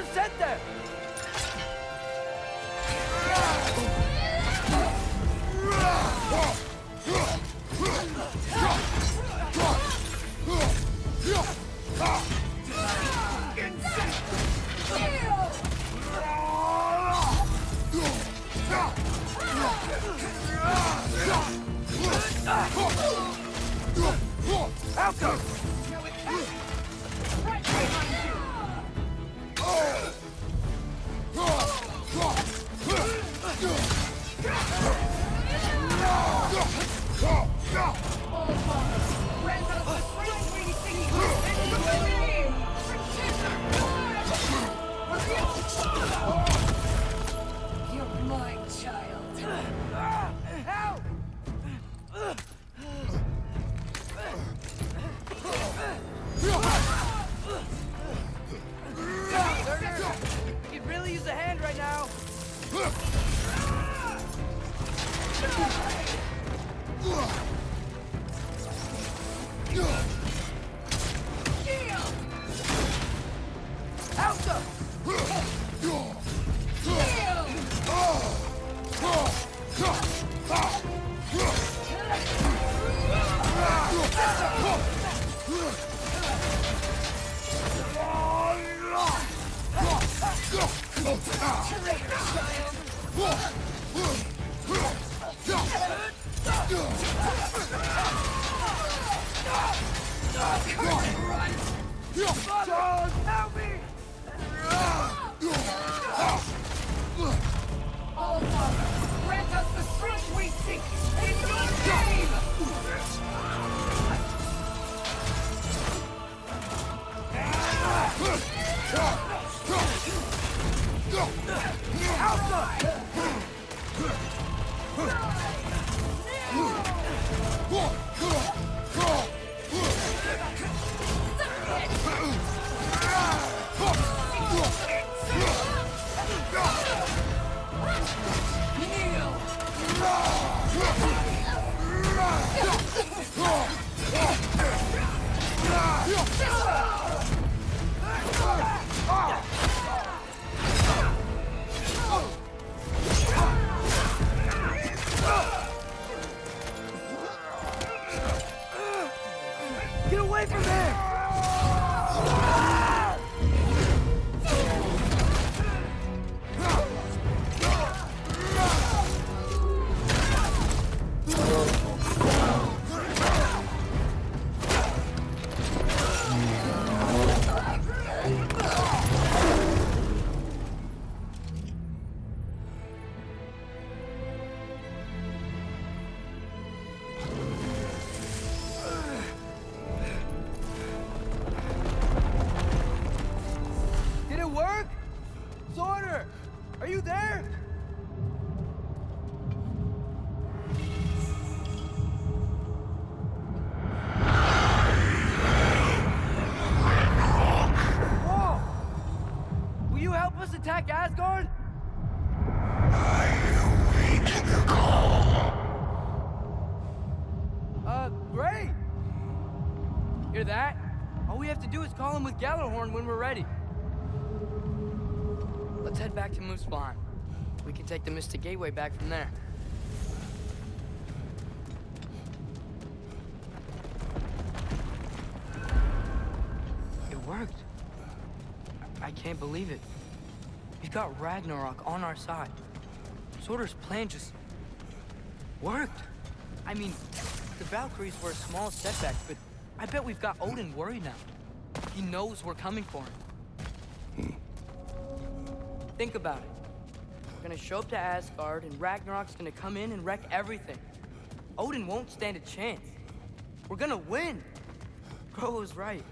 wasn't sent there! Outcome! Right behind you! All father, grant us the strength we seek in your name! You're my child. Help! Turner, we could really use a hand right now. Alta! John, help me! All father, grant us the strength we seek in your name! Get away from there! Did it work? Sorter! Are you there? Whoa! Will you help us attack Asgard? Great! Hear that? All we have to do is call him with Gjallarhorn when we're ready. Let's head back to Muspelheim. We can take the Mystic Gateway back from there. It worked. I can't believe it. We've got Ragnarok on our side. Sorter's plan just worked. I mean, the Valkyries were a small setback, but I bet we've got Odin worried now. He knows we're coming for him. Think about it. We're gonna show up to Asgard, and Ragnarok's gonna come in and wreck everything. Odin won't stand a chance. We're gonna win. Groa was right.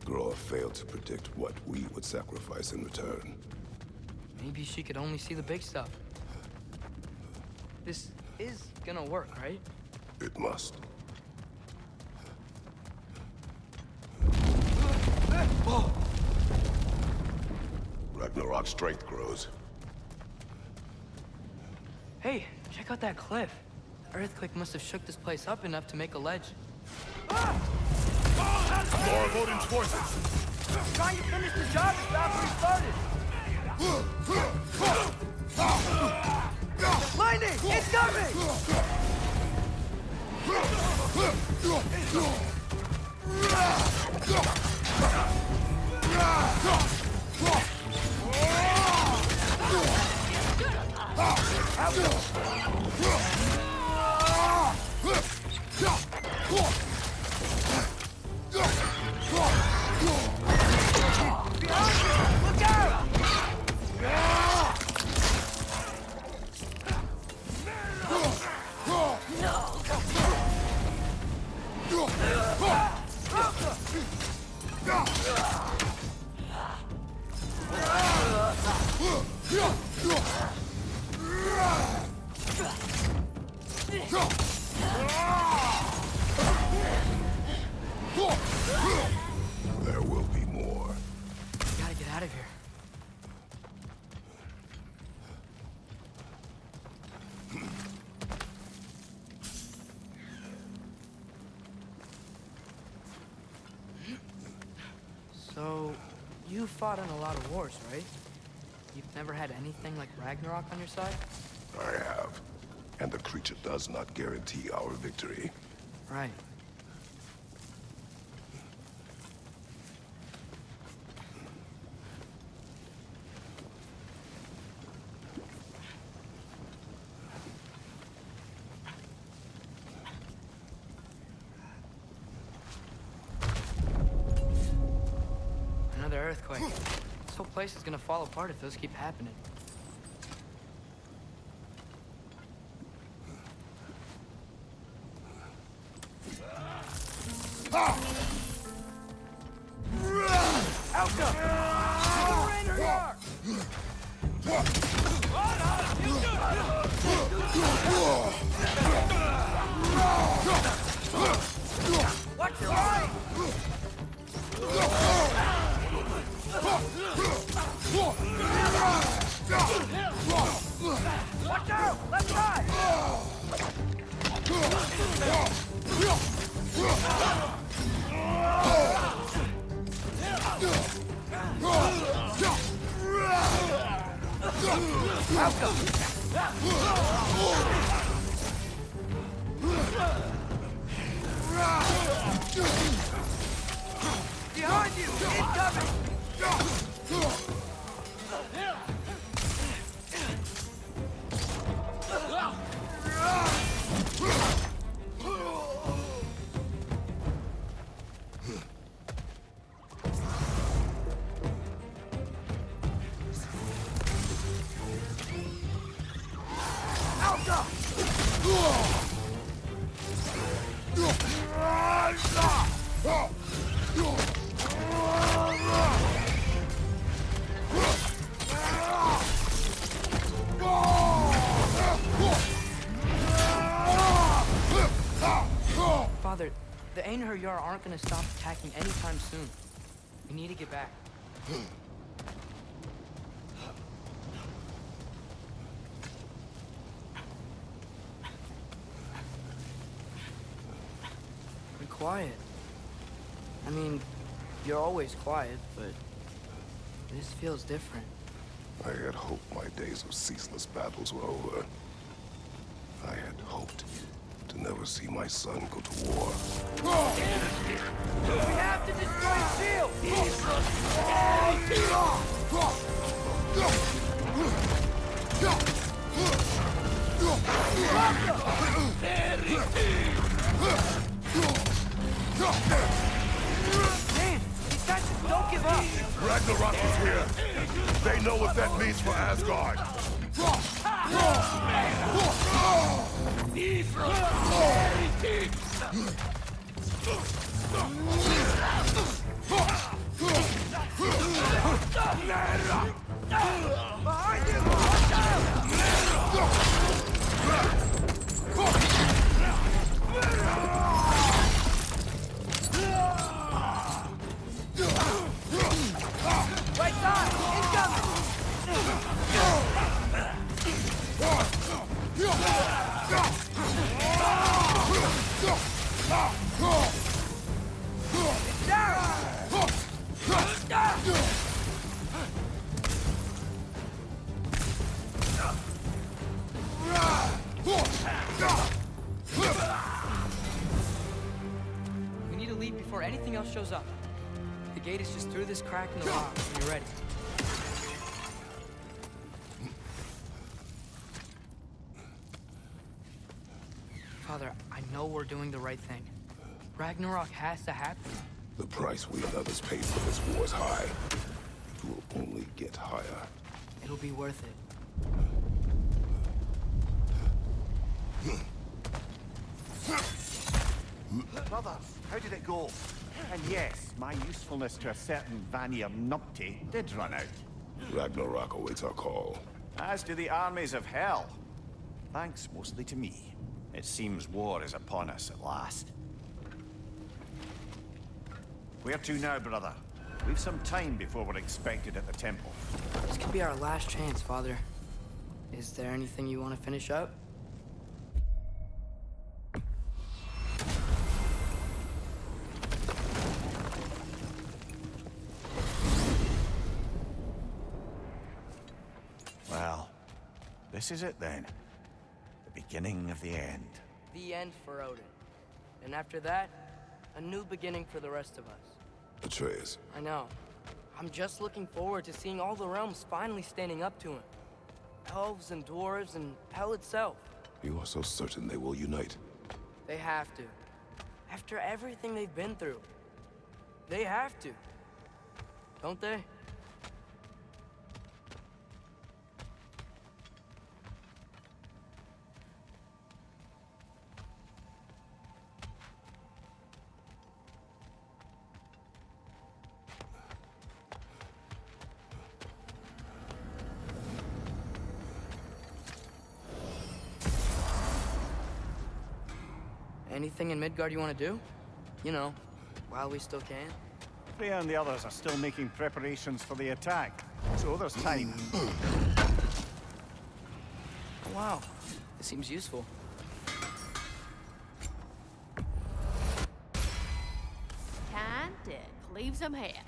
Groa failed to predict what we would sacrifice in return. Maybe she could only see the big stuff. This is gonna work, right? It must. Whoa! Ragnarok's strength grows. Hey, check out that cliff. The earthquake must have shook this place up enough to make a ledge. More of Odin's forces! Trying to finish the job that Valkyrie started. Lightning! It's coming! Look out! There will be more. Gotta get out of here. So, you fought in a lot of wars, right? You've never had anything like Ragnarok on your side? I have. And the creature does not guarantee our victory. Right. Another earthquake. This whole place is gonna fall apart if those keep happening. Watch your right! Watch out! Left side! Behind you! Incoming! Father, the Einherjar aren't gonna stop attacking anytime soon. We need to get back. Be quiet. I mean, you're always quiet, but this feels different. I had hoped my days of ceaseless battles were over. I had hoped to never see my son go to war. We have to destroy shield! Man, these guys just don't give up. Ragnarok is here. They know what that means for Asgard. Behind you! Watch out! Right side! Incoming! It's down! leave before anything else shows up. The gate is just through this crack in the rock when you're ready. Father, I know we're doing the right thing. Ragnarok has to happen. The price we and others pay for this war is high. It will only get higher. It'll be worth it. Brothers, how did it go? And yes, my usefulness to a certain Vanir numpty did run out. Ragnarok awaits our call. As do the armies of hell. Thanks mostly to me. It seems war is upon us at last. Where to now, brother? We've some time before we're expected at the temple. This could be our last chance, Father. Is there anything you want to finish up? Well, this is it then. The beginning of the end. The end for Odin. And after that, a new beginning for the rest of us. Atreus, I know. I'm just looking forward to seeing all the realms finally standing up to him. Elves and dwarves and hell itself. you are so certain they will unite. They have to. After everything they've been through. They have to. Don't they? Anything in Midgard you want to do? You know, while we still can. Freya and the others are still making preparations for the attack, so there's time. Oh, wow. This seems useful. Time to cleave some heads.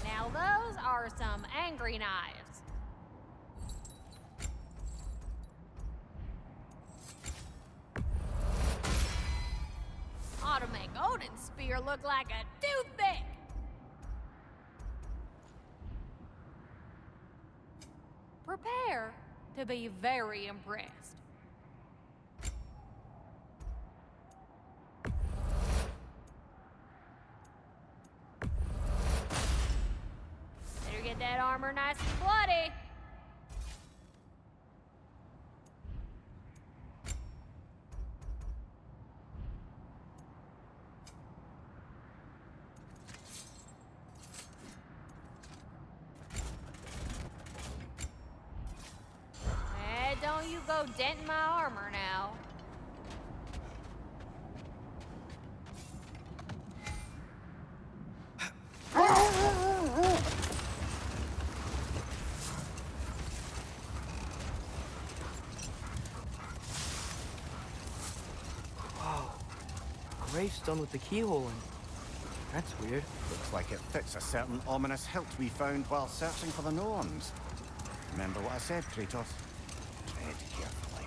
Now those are some angry knives. Ought to make Odin's spear look like a toothpick. Prepare to be very impressed. Better get that armor nice and bloody. Don't you go denting my armor now. Wow. Gravestone with the keyhole in it. That's weird. Looks like it fits a certain ominous hilt we found while searching for the Norns. Remember what I said, Kratos? Tread carefully.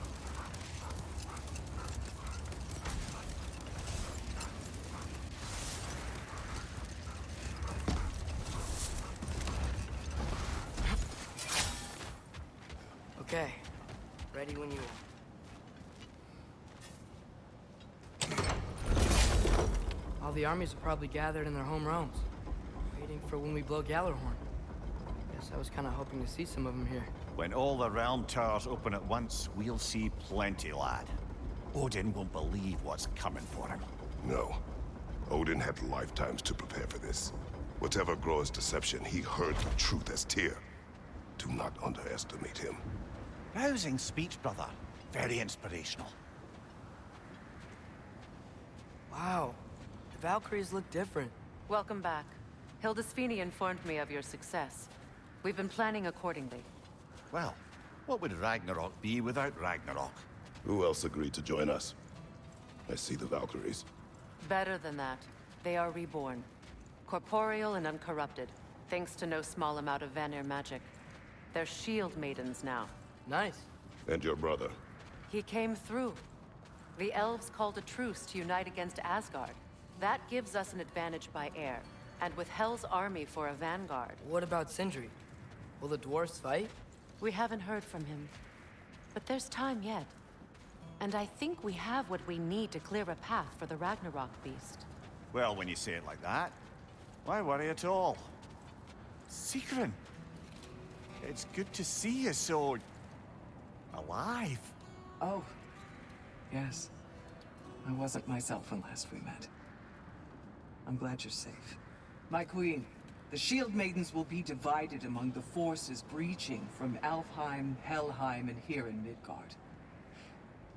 Okay. Ready when you are. All the armies are probably gathered in their home realms, waiting for when we blow Gjallarhorn. Guess I was kind of hoping to see some of them here. When all the realm towers open at once, we'll see plenty, lad. Odin won't believe what's coming for him. No. Odin had lifetimes to prepare for this. Whatever Groa's deception, he heard the truth as Tyr. Do not underestimate him. Rousing speech, brother. Very inspirational. Wow. The Valkyries look different. Welcome back. Hildisvini informed me of your success. We've been planning accordingly. Well, What would Ragnarok be without Ragnarok? Who else agreed to join us? I see the Valkyries. Better than that. They are reborn. Corporeal and uncorrupted, thanks to no small amount of Vanir magic. They're shield maidens now. Nice. And your brother. He came through. The elves called a truce to unite against Asgard. That gives us an advantage by air, and with Hell's army for a vanguard. What about Sindri? Will the dwarves fight? We haven't heard from him. But there's time yet. And I think we have what we need to clear a path for the Ragnarok beast. Well, when you say it like that, why worry at all? Sigrun! It's good to see you so... alive. Oh, yes. I wasn't myself when last we met. I'm glad you're safe. My queen, the Shield Maidens will be divided among the forces breaching from Alfheim, Helheim, and here in Midgard.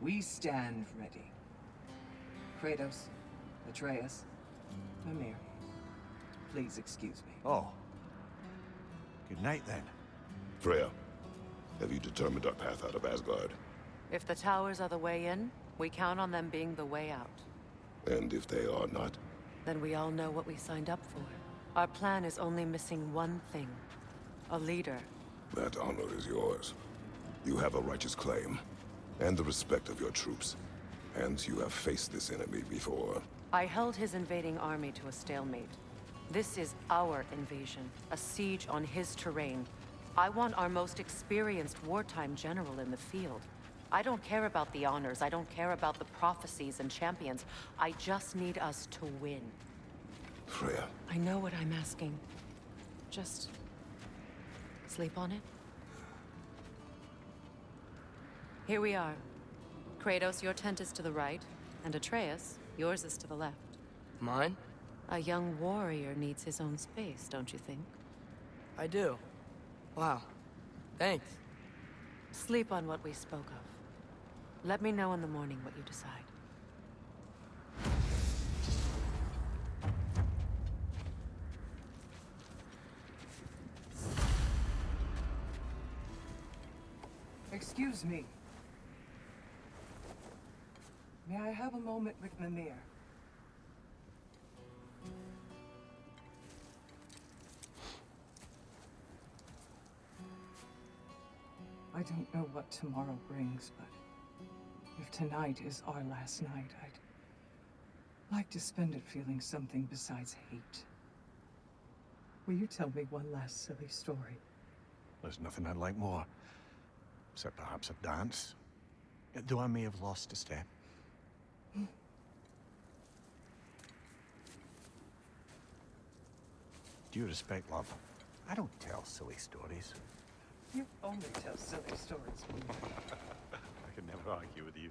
We stand ready. Kratos, Atreus, Mimir, please excuse me. Oh. Good night, then. Freya, have you determined our path out of Asgard? If the towers are the way in, we count on them being the way out. And if they are not? Then we all know what we signed up for. Our plan is only missing one thing. A leader. That honor is yours. You have a righteous claim, and the respect of your troops. And you have faced this enemy before. I held his invading army to a stalemate. This is our invasion, a siege on his terrain. I want our most experienced wartime general in the field. I don't care about the honors, I don't care about the prophecies and champions. I just need us to win. Freya. I know what I'm asking. Just... sleep on it? Here we are. Kratos, your tent is to the right, and Atreus, yours is to the left. Mine? A young warrior needs his own space, don't you think? I do. Wow. Thanks. Sleep on what we spoke of. Let me know in the morning what you decide. Excuse me. May I have a moment with Mimir? I don't know what tomorrow brings, but if tonight is our last night, I'd like to spend it feeling something besides hate. Will you tell me one last silly story? There's nothing I'd like more. Except perhaps a dance. Though I may have lost a step. Due respect, love, I don't tell silly stories. You only tell silly stories. I can never argue with you.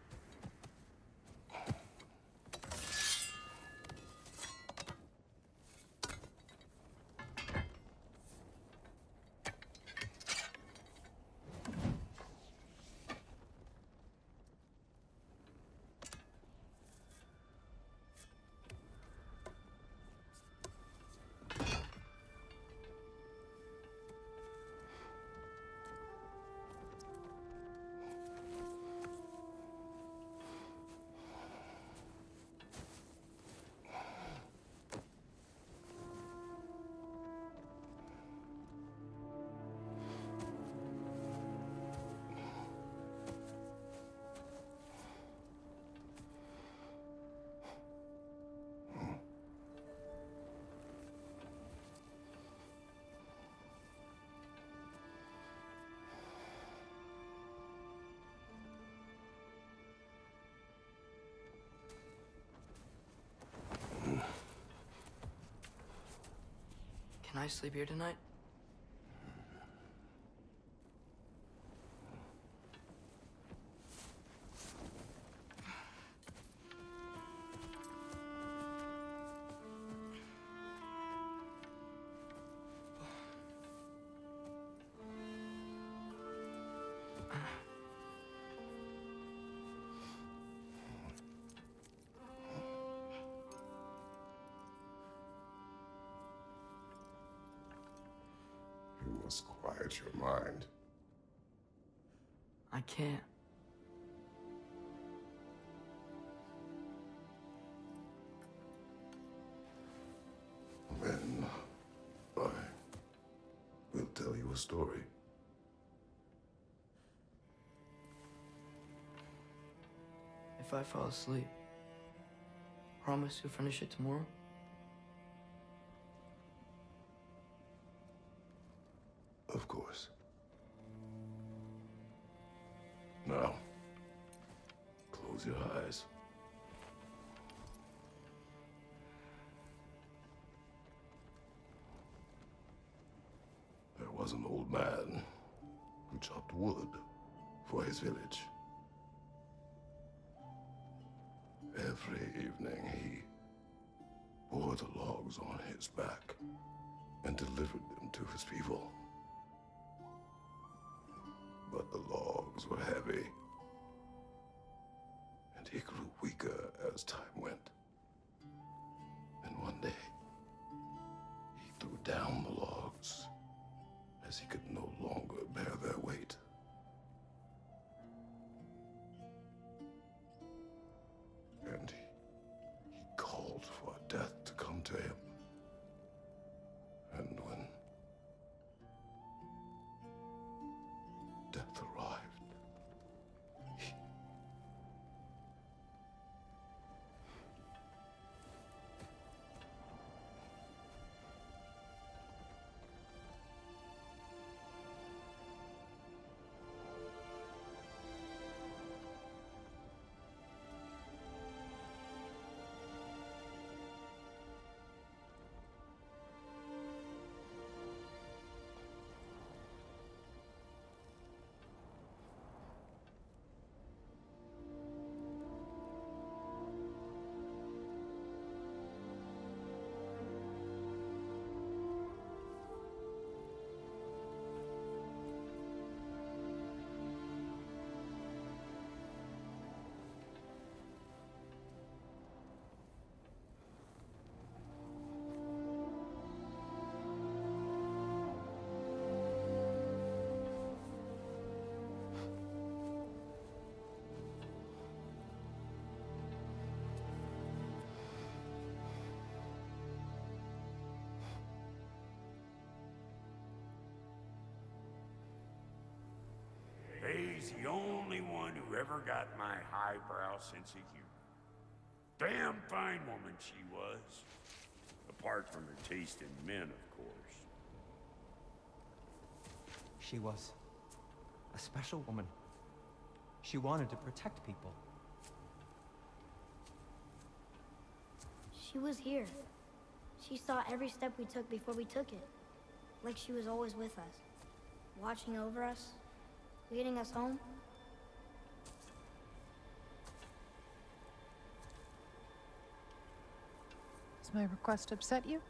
Can I sleep here tonight? You must quiet your mind. I can't. Then I will tell you a story. If I fall asleep, promise you'll finish it tomorrow? Of course. Now, close your eyes. There was an old man who chopped wood for his village. Every evening he bore the logs on his back and delivered them to his people. But the logs were heavy, and he grew weaker as time went. And one day, he threw down the logs as he could no longer bear their weight. And he called for death to come to him. And when death arrived, he... He's the only one who ever got my highbrow sense of humor. Damn fine woman she was. Apart from her taste in men, of course. She was a special woman. She wanted to protect people. She was here. She saw every step we took before we took it. Like she was always with us. Watching over us. Leading us home. Does my request upset you?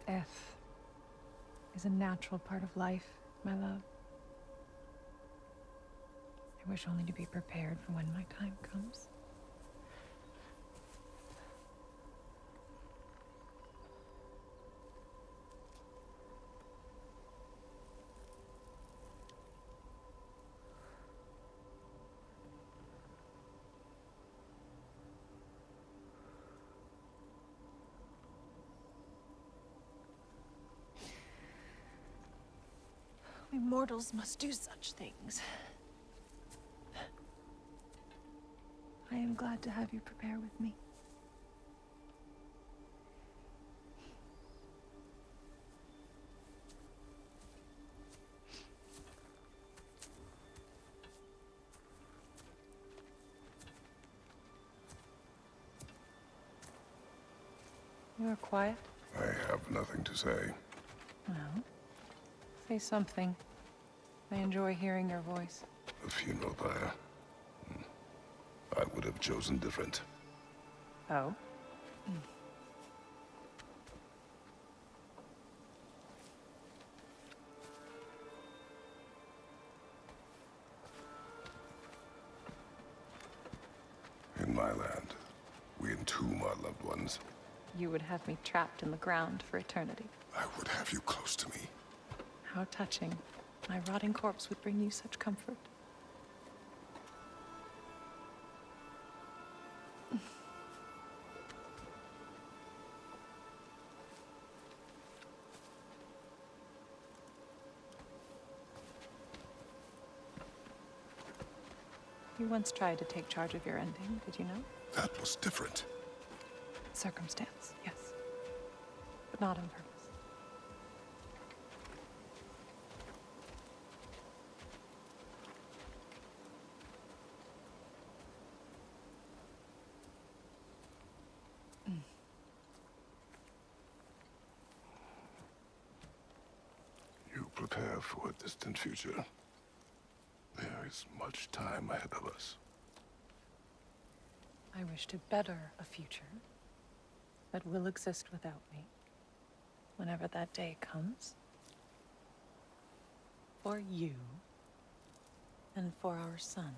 Death is a natural part of life, my love. I wish only to be prepared for when my time comes. We mortals must do such things. I am glad to have you prepare with me. You are quiet? I have nothing to say. Well, say something. I enjoy hearing your voice. The funeral pyre. I would have chosen different. Oh? In my land, we entomb our loved ones. You would have me trapped in the ground for eternity. I would have you close to me. How touching. My rotting corpse would bring you such comfort. You once tried to take charge of your ending, did you know? That was different. Circumstance, yes. But not on purpose. You prepare for a distant future. There is much time ahead of us. I wish to better a future that will exist without me, whenever that day comes. For you, and for our son.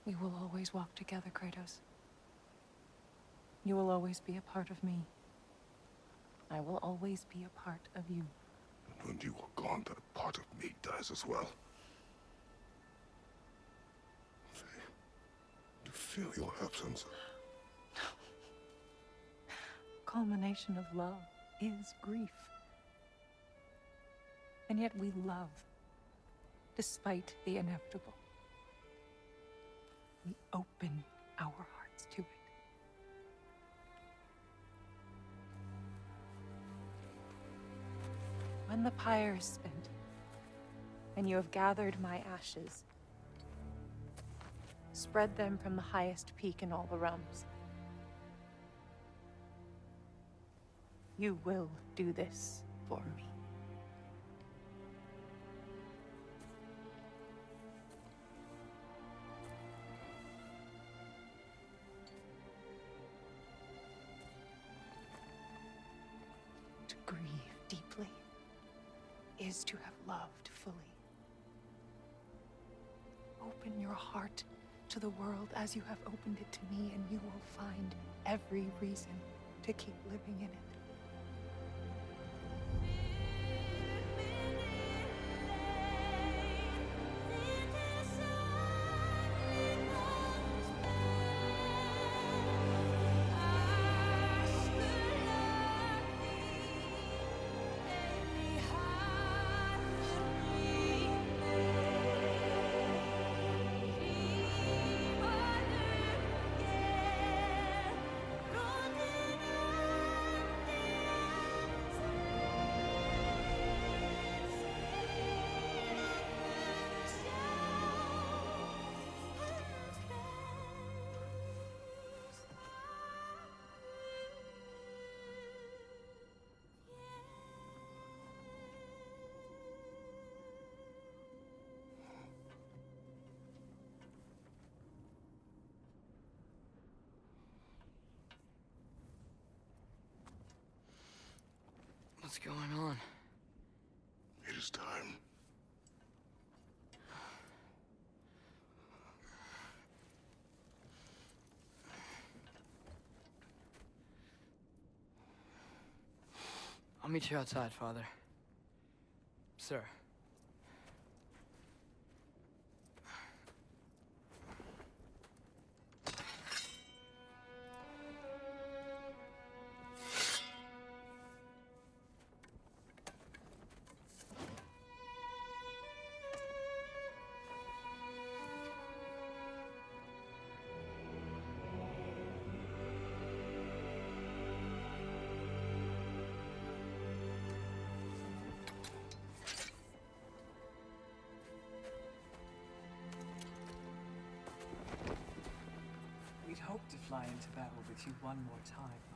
We will always walk together, Kratos. You will always be a part of me. I will always be a part of you. And when you are gone, that part of me dies as well. To feel your absence. Culmination of love is grief. And yet we love, despite the inevitable. We open our hearts to it. When the pyre is spent, and you have gathered my ashes, spread them from the highest peak in all the realms. You will do this for me. To grieve deeply is to have loved fully. Open your heart to the world as you have opened it to me, and you will find every reason to keep living in it. What's going on? It is time. I'll meet you outside, Father. Sir. We'd hoped to fly into battle with you one more time.